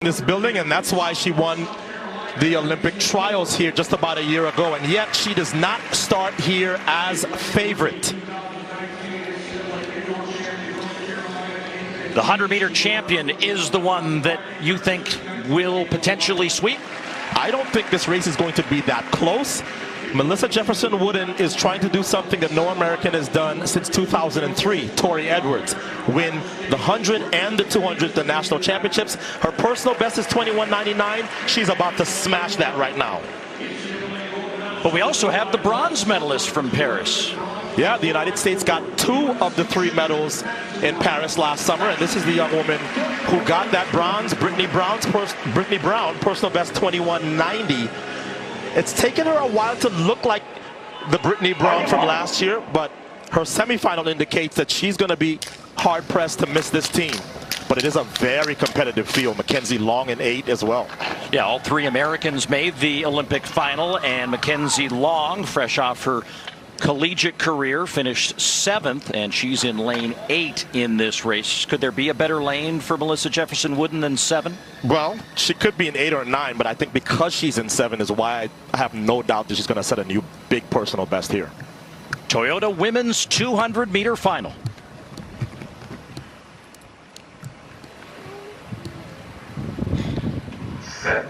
This building, and that's why she won the Olympic trials here just about a year ago, and yet she does not start here as favorite. The 100-meter champion is the one that you think will potentially sweep? I don't think this race is going to be that close. Melissa Jefferson Wooden is trying to do something that no American has done since 2003. Tori Edwards win the 100 and the 200, the national championships. Her personal best is 21.99. She's about to smash that right now. But we also have the bronze medalist from Paris. Yeah, the United States got 2 of the 3 medals in Paris last summer, and this is the young woman who got that bronze. Brittany Brown, personal best 21.90. It's taken her a while to look like the Brittany Brown from last year, but her semifinal indicates that she's going to be hard-pressed to miss this team. But it is a very competitive field. Mackenzie Long in 8 as well. Yeah, all 3 Americans made the Olympic final, and Mackenzie Long, fresh off her collegiate career, finished 7th, and she's in lane 8 in this race. Could there be a better lane for Melissa Jefferson Wooden than 7? Well, she could be in 8 or 9, but I think because she's in 7 is why I have no doubt that she's going to set a new big personal best here. Toyota Women's 200-meter final. Set.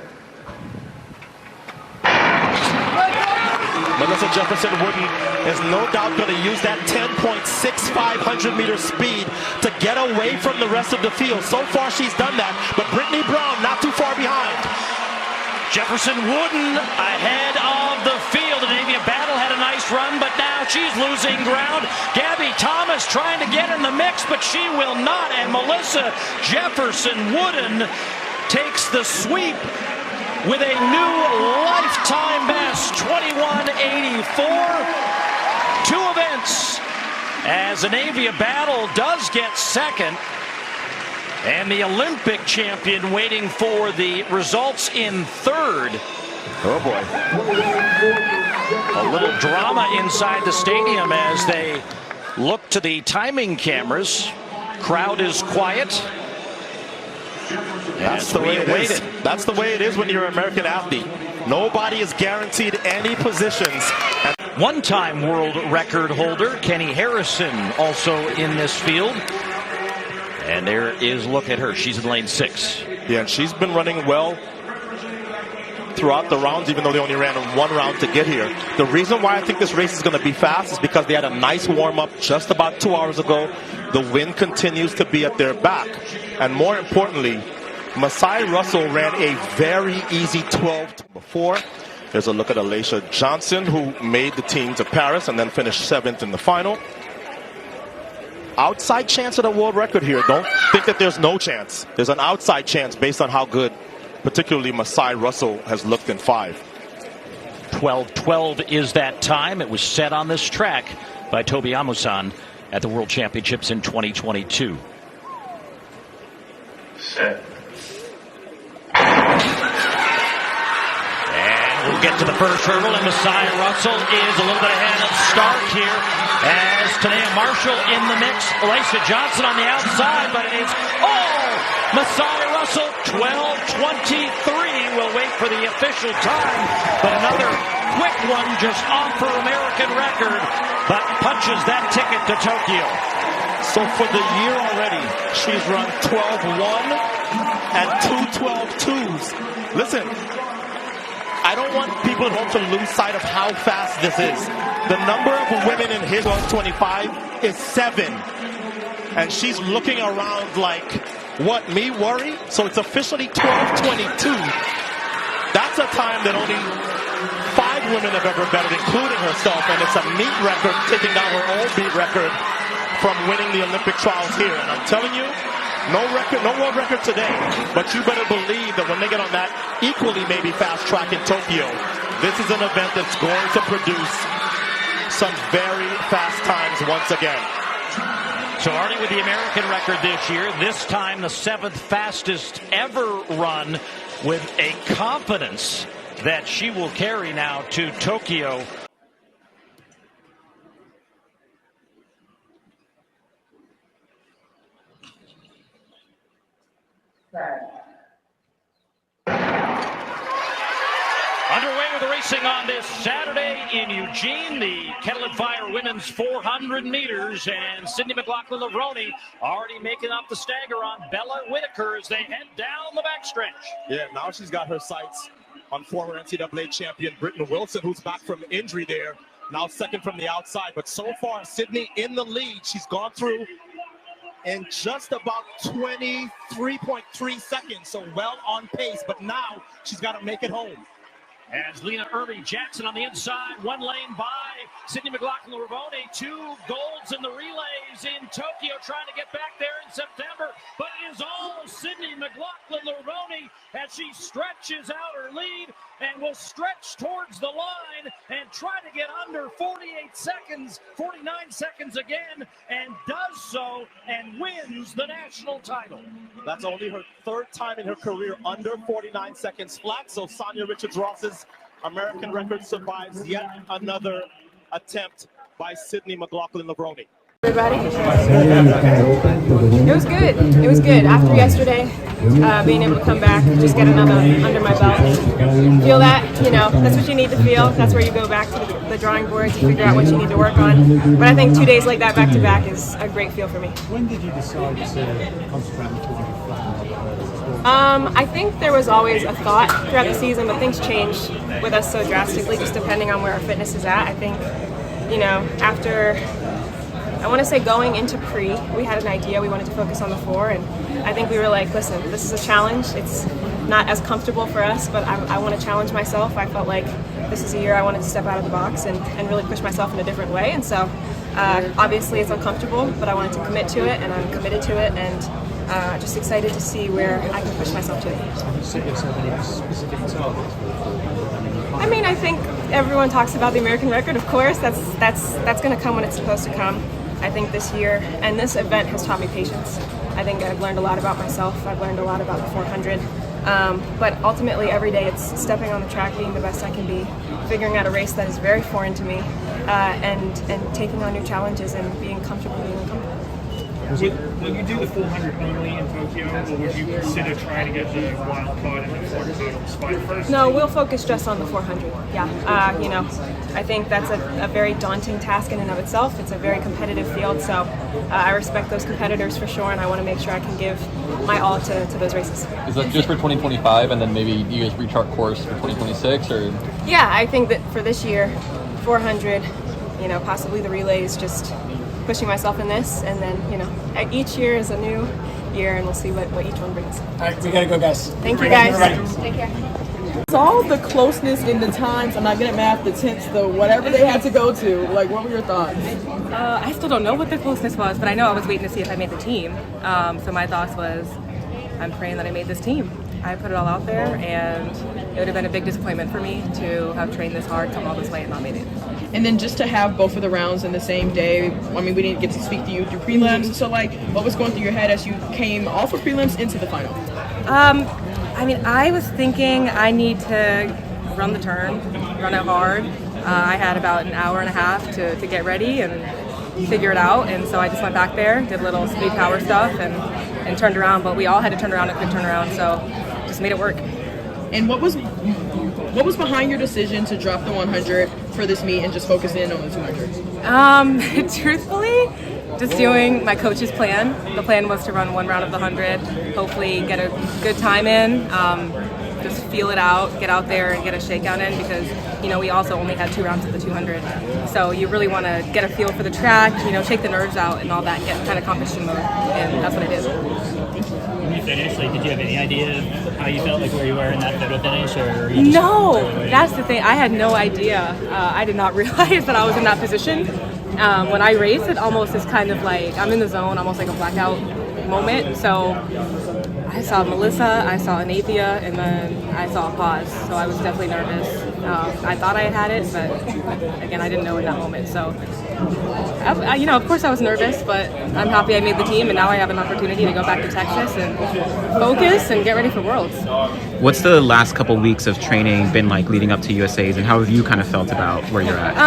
Melissa Jefferson Wooden is no doubt going to use that 10.65 100-meter speed to get away from the rest of the field. So far she's done that, but Brittany Brown not too far behind. Jefferson Wooden ahead of the field. And Avia Battle had a nice run, but now she's losing ground. Gabby Thomas trying to get in the mix, but she will not. And Melissa Jefferson Wooden takes the sweep with a new lifetime best, 21.84. 2 events as Avia Battle does get 2nd. And the Olympic champion waiting for the results in 3rd. Oh boy. A little drama inside the stadium as they look to the timing cameras. Crowd is quiet. That's the way it is. That's the way it is when you're an American athlete. Nobody is guaranteed any positions. One-time world record holder Kenny Harrison also in this field. And there is a look at her. She's in lane 6. Yeah, and she's been running well throughout the rounds, even though they only ran 1 round to get here. The reason why I think this race is going to be fast is because they had a nice warm-up just about 2 hours ago. The wind continues to be at their back. And more importantly, Masai Russell ran a very easy 12 before. There's a look at Alicia Johnson, who made the team to Paris and then finished 7th in the final. Outside chance at a world record here. Don't think that there's no chance. There's an outside chance based on how good, particularly Masai Russell, has looked in 5. 12:12 is that time. It was set on this track by Tobi Amusan at the World Championships in 2022. Set. And we'll get to the first hurdle, and Masai Russell is a little bit ahead of Stark here as Tanea Marshall in the mix. Alicia Johnson on the outside, but it is Masai Russell 12:23. We'll wait for the official time, but another quick one just off her American record, but punches that ticket to Tokyo. So for the year already, she's run 12.1 and 2:12.2s. Listen, I don't want people at home to lose sight of how fast this is. The number of women in his 12:25 is 7. And she's looking around like, what, me worry? So it's officially 12:22. That's a time that only 5 women have ever betted, including herself. And it's a meet record, taking down her old meet record from winning the Olympic trials here. And I'm telling you, no record, no world record today, but you better believe that when they get on that equally maybe fast track in Tokyo, this is an event that's going to produce some very fast times once again. So already with the American record this year, this time the 7th fastest ever run, with a confidence that she will carry now to Tokyo. Underway with the racing on this Saturday in Eugene, the Kettle and Fire women's 400 meters, and Sydney McLaughlin-Levrone already making up the stagger on Bella Whitaker as they head down the backstretch. Yeah, now she's got her sights on former NCAA champion Britton Wilson, who's back from injury there, now second from the outside. But so far, Sydney in the lead. She's gone through in just about 23.3 seconds, so well on pace, but now she's got to make it home. As Lena Irby Jackson on the inside, one lane by Sydney McLaughlin-Levrone, 2 golds in the relays in Tokyo, trying to get back there in September, but it is all Sydney McLaughlin-Levrone as she stretches out her lead and will stretch towards the line and try to get under 48 seconds, 49 seconds again, and does so and wins the national title. That's only her 3rd time in her career under 49 seconds flat, so Sonia Richards-Ross's American record survives yet another attempt by Sydney McLaughlin-Levrone. Everybody. It was good. It was good. After yesterday, being able to come back, just get another under my belt. Feel that, that's what you need to feel. That's where you go back to the drawing boards and figure out what you need to work on. But I think 2 days like that back to back is a great feel for me. When did you decide to concentrate on the 200 flat? I think there was always a thought throughout the season, but things change with us so drastically, just depending on where our fitness is at. I think, after, I want to say going into pre, we had an idea we wanted to focus on the 4, and I think we were like, listen, this is a challenge. It's not as comfortable for us, but I want to challenge myself. I felt like this is a year I wanted to step out of the box and really push myself in a different way, and so obviously it's uncomfortable, but I wanted to commit to it, and I'm committed to it, and just excited to see where I can push myself to. Have you set yourself any specific targets? I mean, I think everyone talks about the American record, of course. That's going to come when it's supposed to come. I think this year, and this event has taught me patience. I think I've learned a lot about myself. I've learned a lot about the 400. But ultimately, every day it's stepping on the track, being the best I can be, figuring out a race that is very foreign to me, and taking on new challenges and being comfortable being uncomfortable. Will you do the 400 only in Tokyo, or would you consider trying to get the wild card in the 400 despite first? No, we'll focus just on the 400. Yeah, I think that's a very daunting task in and of itself. It's a very competitive field, so I respect those competitors for sure, and I want to make sure I can give my all to those races. Is that just for 2025, and then maybe you guys rechart course for 2026, or? Yeah, I think that for this year, 400, possibly the relays, just pushing myself in this, and then each year is a new year, and we'll see what each one brings. All right, we gotta go, guys. Thank you, guys. Take care. It's all the closeness in the times. I'm not good at math. The tenths, the whatever they had to go to. Like, what were your thoughts? I still don't know what the closeness was, but I know I was waiting to see if I made the team. So my thoughts was, I'm praying that I made this team. I put it all out there, and it would have been a big disappointment for me to have trained this hard, come all this way, and not made it. And then just to have both of the rounds in the same day. I mean, we didn't get to speak to you through prelims. So, what was going through your head as you came off of prelims into the final? I was thinking I need to run the turn, run it hard. I had about an hour and a half to get ready and figure it out, and so I just went back there, did a little speed power stuff, and turned around. But we all had to turn around a quick turnaround, so just made it work. And what was behind your decision to drop the 100 for this meet and just focus in on the 200? Truthfully, just doing my coach's plan. The plan was to run one round of the 100, hopefully get a good time in, just feel it out, get out there and get a shakedown in, because we also only had 2 rounds of the 200. So you really want to get a feel for the track, shake the nerves out and all that, get kind of competition mode, and that's what I did. When you finished, did you have any idea how you felt, where you were in that photo finish, or were you just No, really that's the thing. I had no idea. I did not realize that I was in that position. When I race, it almost is kind of like I'm in the zone, almost like a blackout moment. So I saw Melissa, I saw Anathia, and then I saw a pause. So I was definitely nervous. I thought I had it, but again, I didn't know in that moment. So, of course I was nervous, but I'm happy I made the team, and now I have an opportunity to go back to Texas and focus and get ready for Worlds. What's the last couple weeks of training been like leading up to USA's, and how have you kind of felt about where you're at?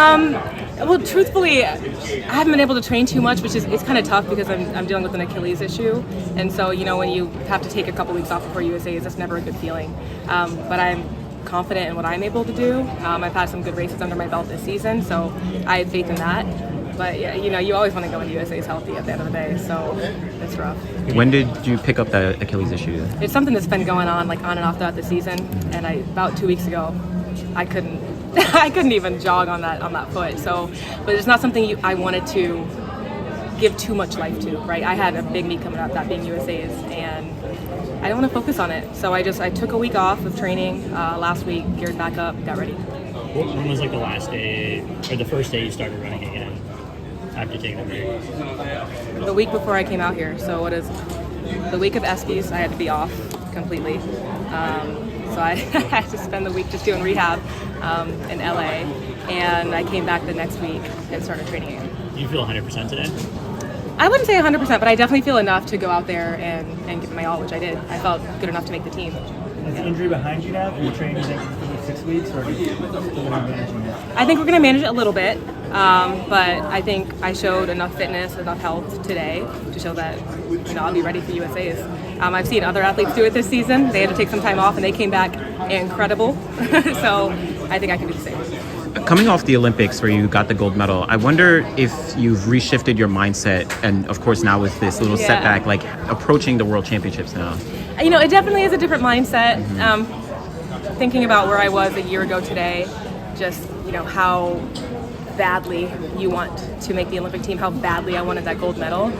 Well, truthfully, I haven't been able to train too much, which is it's kind of tough because I'm dealing with an Achilles issue, and so when you have to take a couple weeks off before USA's, that's never a good feeling. But I'm confident in what I'm able to do. I've had some good races under my belt this season, so I have faith in that. But yeah, you always want to go when USA's healthy at the end of the day, so it's rough. When did you pick up the Achilles issue? It's something that's been going on on and off throughout the season, and about 2 weeks ago, I couldn't I couldn't even jog on that foot. So, but it's not something I wanted to give too much life to, right? I had a big meet coming up, that being USA's, and I don't want to focus on it. So I took a week off of training last week, geared back up, got ready. When was the last day or the first day you started running again after taking the break? The week before I came out here. So what is the week of Eskies? I had to be off completely. So I had to spend the week just doing rehab in LA, and I came back the next week and started training again. Do you feel 100% today? I wouldn't say 100%, but I definitely feel enough to go out there and give it my all, which I did. I felt good enough to make the team. Is the injury behind you now? Can you train for the 6 weeks, or are you still going to be managing it? I think we're going to manage it a little bit, but I think I showed enough fitness, enough health today to show that I'll be ready for USA's. I've seen other athletes do it this season. They had to take some time off, and they came back incredible. So I think I can do the same. Coming off the Olympics where you got the gold medal, I wonder if you've reshifted your mindset, and of course now with this little setback, approaching the World Championships now. It definitely is a different mindset. Thinking about where I was a year ago today, just how badly you want to make the Olympic team, how badly I wanted that gold medal.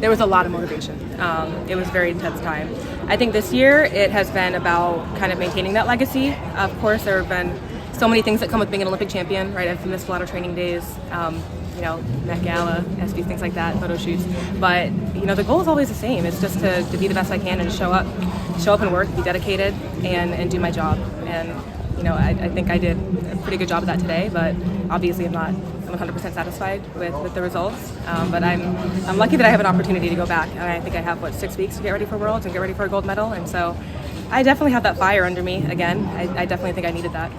There was a lot of motivation. It was a very intense time. I think this year it has been about kind of maintaining that legacy. Of course, there have been so many things that come with being an Olympic champion, right? I've missed a lot of training days, Met Gala, SBs, things like that, photo shoots. But, the goal is always the same. It's just to be the best I can and show up and work, be dedicated, and do my job. And, I think I did a pretty good job of that today, but obviously I'm not 100% satisfied with the results. But I'm lucky that I have an opportunity to go back. And I think I have, 6 weeks to get ready for Worlds and get ready for a gold medal. And so I definitely have that fire under me again. I definitely think I needed that.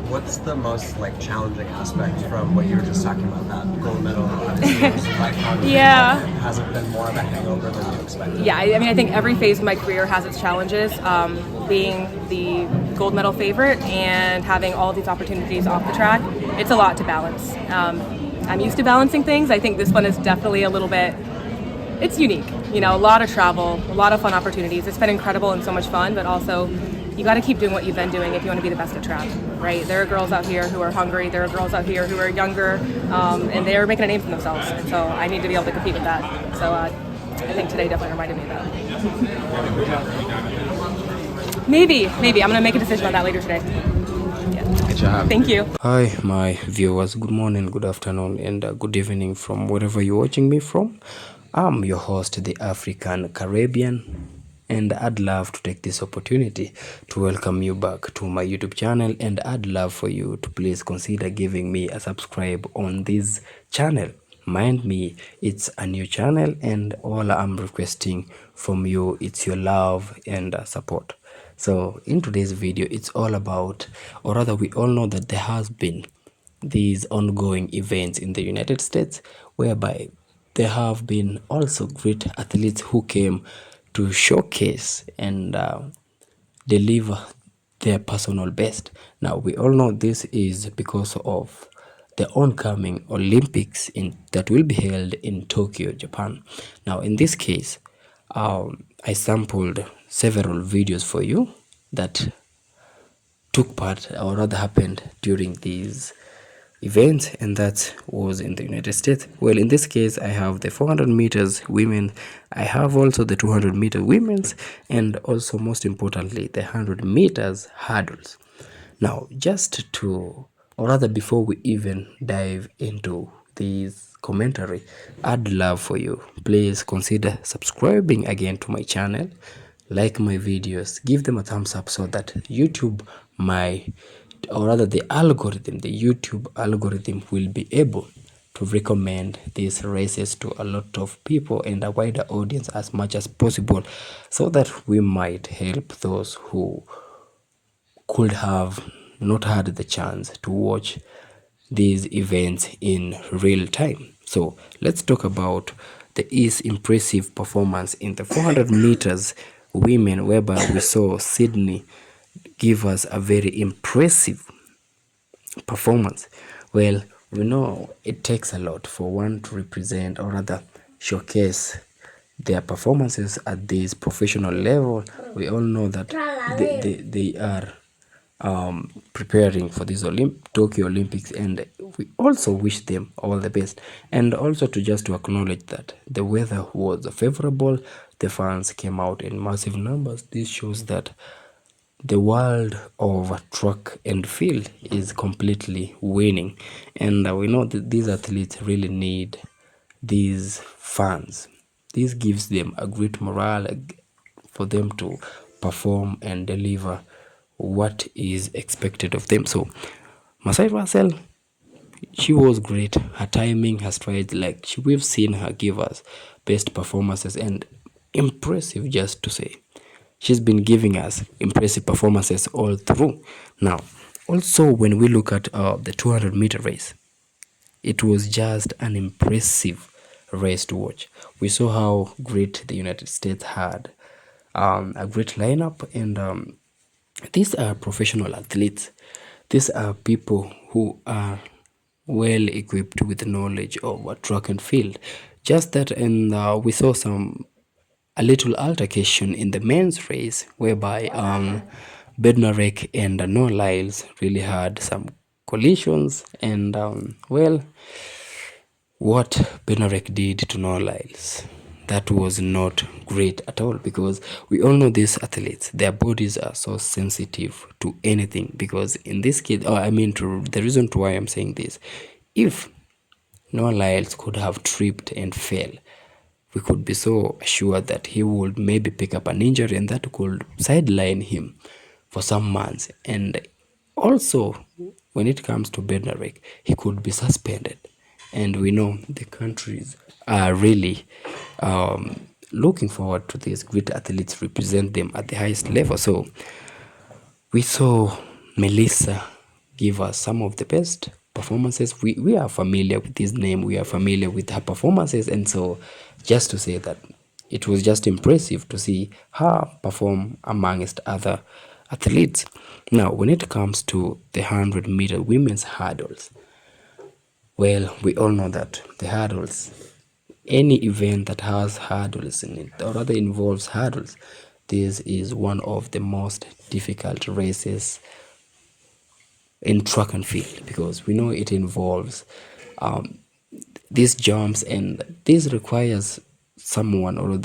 What's the most challenging aspect from what you were just talking about, that gold medal? Yeah. Has it been more of a hangover than you expected? Yeah, I think every phase of my career has its challenges. Being the gold medal favorite and having all these opportunities off the track, it's a lot to balance. I'm used to balancing things. I think this one is definitely a little bit, it's unique. A lot of travel, a lot of fun opportunities. It's been incredible and so much fun, but also you got to keep doing what you've been doing if you want to be the best at track, right? There are girls out here who are hungry. There are girls out here who are younger, and they're making a name for themselves. And so I need to be able to compete with that. So I think today definitely reminded me of that. Maybe. I'm going to make a decision on that later today. Yeah. Good job. Thank you. Hi, my viewers. Good morning, good afternoon, and good evening from wherever you're watching me from. I'm your host, the African Caribbean. And I'd love to take this opportunity to welcome you back to my YouTube channel, and I'd love for you to please consider giving me a subscribe on this channel. Mind me, it's a new channel, and all I'm requesting from you, it's your love and support. So in today's video, it's all about, or rather we all know that there has been these ongoing events in the United States whereby there have been also great athletes who came to showcase and deliver their personal best. Now, we all know this is because of the oncoming Olympics that will be held in Tokyo, Japan. Now, in this case, I sampled several videos for you that took part, or rather happened during these event, and that was in the United States. Well, in this case, I have the 400 meters women, I have also the 200 meter women's, and also most importantly the 100 meters hurdles. Now, just to, or rather before we even dive into this commentary, I'd love for you, please consider subscribing again to my channel, like my videos, give them a thumbs up so that YouTube, or rather the YouTube algorithm will be able to recommend these races to a lot of people and a wider audience as much as possible, so that we might help those who could have not had the chance to watch these events in real time. So let's talk about the impressive performance in the 400 meters women, whereby we saw Sydney give us a very impressive performance. Well, we know it takes a lot for one to represent or rather showcase their performances at this professional level. We all know that they are preparing for this Tokyo Olympics, and we also wish them all the best. And also to acknowledge that the weather was favorable, the fans came out in massive numbers. This shows that the world of track and field is completely winning, and we know that these athletes really need these fans. This gives them a great morale for them to perform and deliver what is expected of them. So Masai Russell, she was great. Her timing, her strides, we've seen her give us best performances, and impressive, just to say. She's been giving us impressive performances all through. Now, also when we look at the 200-meter race, it was just an impressive race to watch. We saw how great the United States had a great lineup, and these are professional athletes. These are people who are well equipped with knowledge of track and field. Just that, and we saw a little altercation in the men's race, whereby Bednarek and Noah Lyles really had some collisions, and what Bednarek did to Noah Lyles, that was not great at all, because we all know these athletes, their bodies are so sensitive to anything. Because in this case, the reason to why I'm saying this, if Noah Lyles could have tripped and fell, we could be so assured that he would maybe pick up an injury, and that could sideline him for some months. And also, when it comes to Bednarek, he could be suspended. And we know the countries are really looking forward to these great athletes represent them at the highest level. So we saw Melissa give us some of the best performances. We are familiar with this name, we are familiar with her performances, and so just to say that it was just impressive to see her perform amongst other athletes. Now, when it comes to the 100-meter women's hurdles, well, we all know that the hurdles, any event that has hurdles in it, or rather involves hurdles, this is one of the most difficult races in track and field, because we know it involves these jumps, and this requires someone or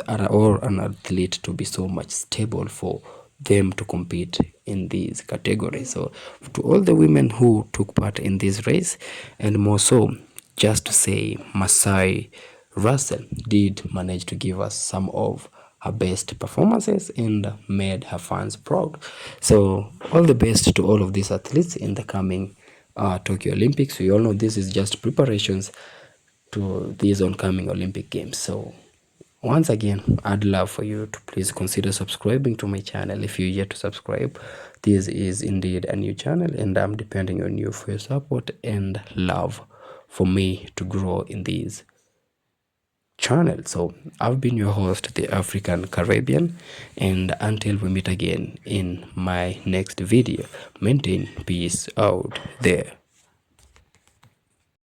an athlete to be so much stable for them to compete in these categories. So to all the women who took part in this race, and more so, just to say, Masai Russell did manage to give us some of her best performances and made her fans proud. So all the best to all of these athletes in the coming Tokyo Olympics. We all know this is just preparations to these oncoming Olympic Games. So once again, I'd love for you to please consider subscribing to my channel if you're yet to subscribe. This is indeed a new channel, and I'm depending on you for your support and love for me to grow in these channel. So I've been your host, the African Caribbean, and until we meet again in my next video, maintain peace out there.